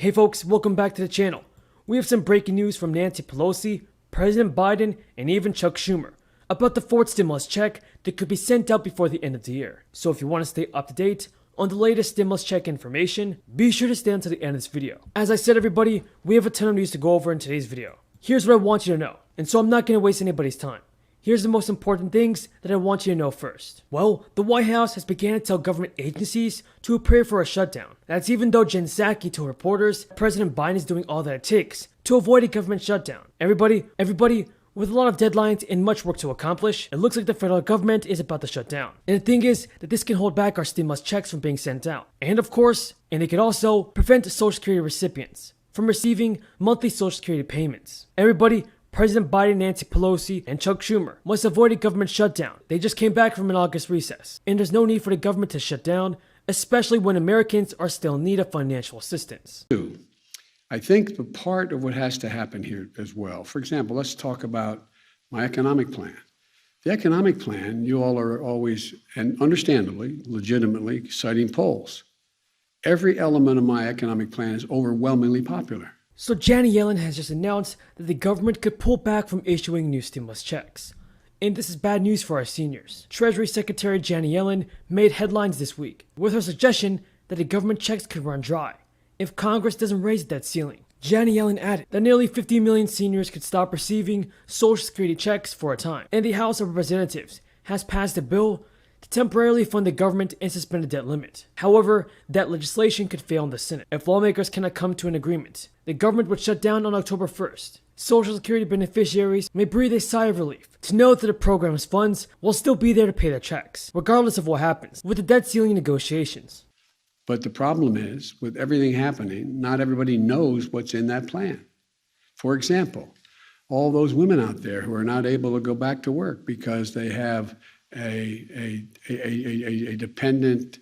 Hey folks, welcome back to the channel. We have some breaking news from Nancy Pelosi, President Biden, and even Chuck Schumer about the fourth stimulus check that could be sent out before the end of the year. So if you want to stay up to date on the latest stimulus check information, be sure to stay until the end of this video. As I said everybody, we have a ton of news to go over in today's video. Here's what I want you to know, and so I'm not going to waste anybody's time. Here's the most important things that I want you to know first. Well, the White House has begun to tell government agencies to prepare for a shutdown. That's even though Jen Psaki told reporters President Biden is doing all that it takes to avoid a government shutdown. Everybody, with a lot of deadlines and much work to accomplish, it looks like the federal government is about to shut down. And the thing is that this can hold back our stimulus checks from being sent out. And of course, it could also prevent Social Security recipients from receiving monthly Social Security payments. President Biden, Nancy Pelosi, and Chuck Schumer must avoid a government shutdown. They just came back from an August recess, and there's no need for the government to shut down, especially when Americans are still in need of financial assistance. I think the part of what has to happen here as well, for example, let's talk about my economic plan. The economic plan, you all are always, and understandably, legitimately, citing polls. Every element of my economic plan is overwhelmingly popular. So Janet Yellen has just announced that the government could pull back from issuing new stimulus checks. And this is bad news for our seniors. Treasury Secretary Janet Yellen made headlines this week with her suggestion that the government checks could run dry if Congress doesn't raise that ceiling. Janet Yellen added that nearly 50 million seniors could stop receiving Social Security checks for a time. And the House of Representatives has passed a bill to temporarily fund the government and suspend the debt limit. However, that legislation could fail in the Senate. If lawmakers cannot come to an agreement, the government would shut down on October 1st. Social Security beneficiaries may breathe a sigh of relief to know that the program's funds will still be there to pay their checks, regardless of what happens with the debt ceiling negotiations. But the problem is, with everything happening, not everybody knows what's in that plan. For example, all those women out there who are not able to go back to work because they have a dependent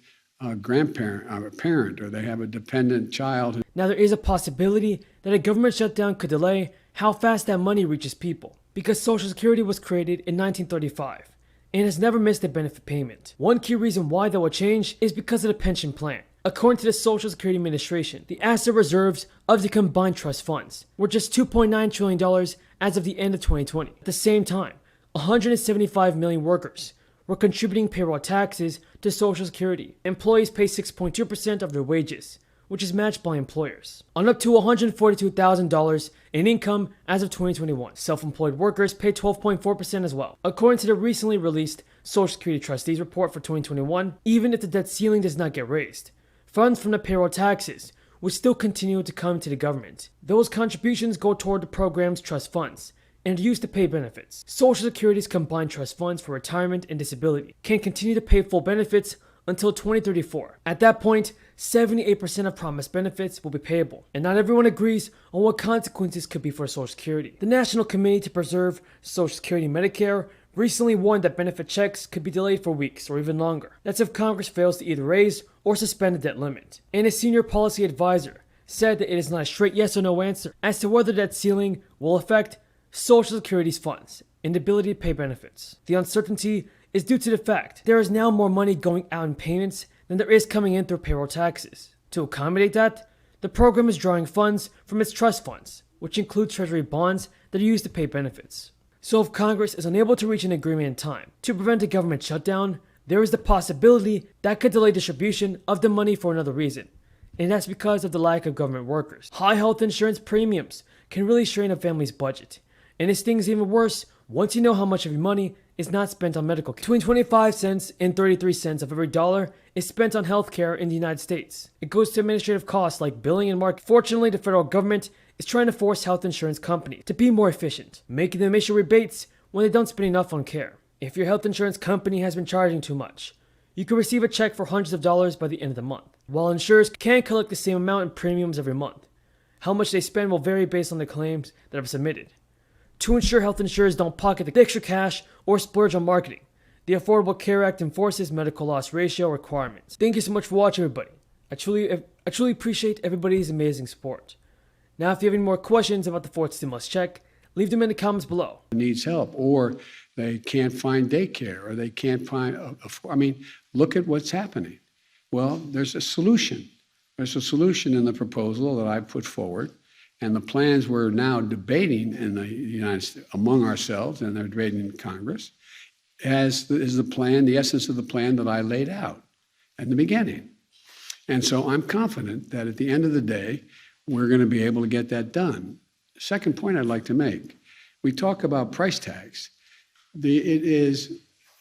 grandparent or a parent, or they have a dependent child. Now there is a possibility that a government shutdown could delay how fast that money reaches people, because Social Security was created in 1935 and has never missed a benefit payment. One key reason why that will change is because of the pension plan. According to the Social Security Administration, the asset reserves of the combined trust funds were just $2.9 trillion as of the end of 2020. At the same time, 175 million workers were contributing payroll taxes to Social Security. Employees pay 6.2% of their wages, which is matched by employers, on up to $142,000 in income as of 2021. Self-employed workers pay 12.4% as well. According to the recently released Social Security Trustees report for 2021, even if the debt ceiling does not get raised, funds from the payroll taxes will still continue to come to the government. Those contributions go toward the program's trust funds and are used to pay benefits. Social Security's combined trust funds for retirement and disability can continue to pay full benefits until 2034. At that point, 78% of promised benefits will be payable, and not everyone agrees on what consequences could be for Social Security. The National Committee to Preserve Social Security Medicare recently warned that benefit checks could be delayed for weeks or even longer. That's if Congress fails to either raise or suspend the debt limit. And a senior policy advisor said that it is not a straight yes or no answer as to whether that ceiling will affect Social Security's funds and the ability to pay benefits. The uncertainty is due to the fact there is now more money going out in payments than there is coming in through payroll taxes. To accommodate that, the program is drawing funds from its trust funds, which include Treasury bonds that are used to pay benefits. So if Congress is unable to reach an agreement in time to prevent a government shutdown, there is the possibility that could delay distribution of the money for another reason. And that's because of the lack of government workers. High health insurance premiums can really strain a family's budget. And it stings even worse once you know how much of your money is not spent on medical care. Between 25 cents and 33 cents of every dollar is spent on healthcare in the United States. It goes to administrative costs like billing and marketing. Fortunately, the federal government is trying to force health insurance companies to be more efficient, making them issue rebates when they don't spend enough on care. If your health insurance company has been charging too much, you can receive a check for hundreds of dollars by the end of the month. While insurers can collect the same amount in premiums every month, how much they spend will vary based on the claims that are submitted. To ensure health insurers don't pocket the extra cash or splurge on marketing, the Affordable Care Act enforces medical loss ratio requirements. Thank you so much for watching, everybody. I truly appreciate everybody's amazing support. Now, if you have any more questions about the fourth stimulus check, leave them in the comments below. Needs help, or they can't find daycare, or they can't find, look at what's happening. Well, there's a solution. There's a solution in the proposal that I put forward, and the plans we're now debating in the United States among ourselves, and they're debating in Congress, is the plan, the essence of the plan that I laid out at the beginning. And so I'm confident that at the end of the day, we're going to be able to get that done. Second point I'd like to make, we talk about price tags. It is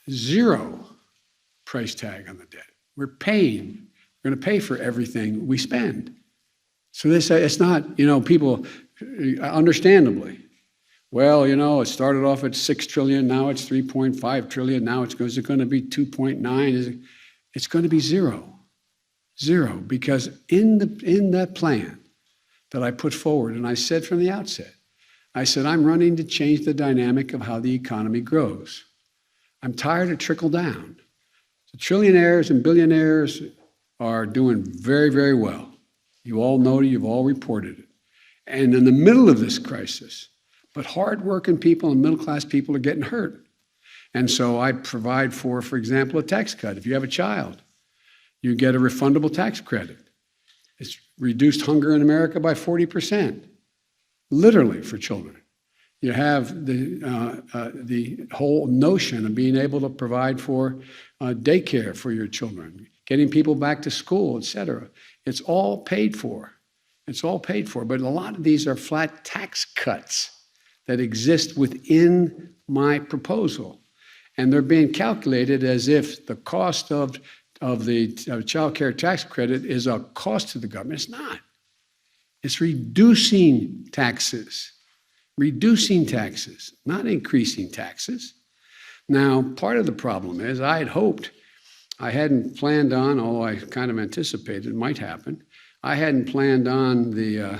zero price tag on the debt. We're going to pay for everything we spend. So it's not, people, understandably, well, it started off at 6 trillion, now it's 3.5 trillion, now is it going to be 2.9? It's going to be zero, because in that plan that I put forward, and I said from the outset, I said, I'm running to change the dynamic of how the economy grows. I'm tired of trickle down. The trillionaires and billionaires are doing very, very well. You all know it, you've all reported it. And in the middle of this crisis, but hardworking people and middle-class people are getting hurt. And so I provide for example, a tax cut. If you have a child, you get a refundable tax credit. It's reduced hunger in America by 40%, literally for children. You have the whole notion of being able to provide for daycare for your children, getting people back to school, et cetera. It's all paid for. It's all paid for. But a lot of these are flat tax cuts that exist within my proposal. And they're being calculated as if the cost of the child care tax credit is a cost to the government. It's not. It's reducing taxes, not increasing taxes. Now, part of the problem is I had hoped, I hadn't planned on, although I kind of anticipated it might happen, I hadn't planned on the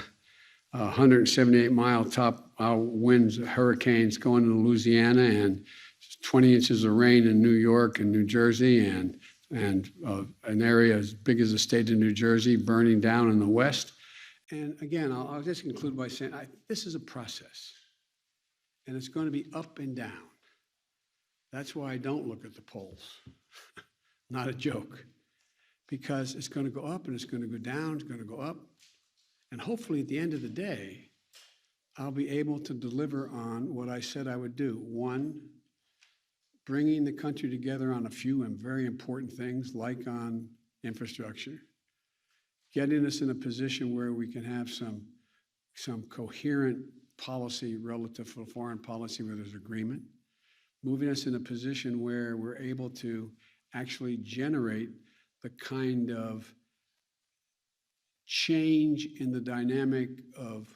178-mile top winds, hurricanes going to Louisiana and 20 inches of rain in New York and New Jersey and an area as big as the state of New Jersey burning down in the west. And again, I'll just conclude by saying this is a process, and it's going to be up and down. That's why I don't look at the polls. Not a joke. Because it's going to go up and it's going to go down, it's going to go up. And hopefully at the end of the day, I'll be able to deliver on what I said I would do. One, bringing the country together on a few and very important things like on infrastructure, getting us in a position where we can have some coherent policy relative to foreign policy where there's agreement, moving us in a position where we're able to actually generate the kind of change in the dynamic of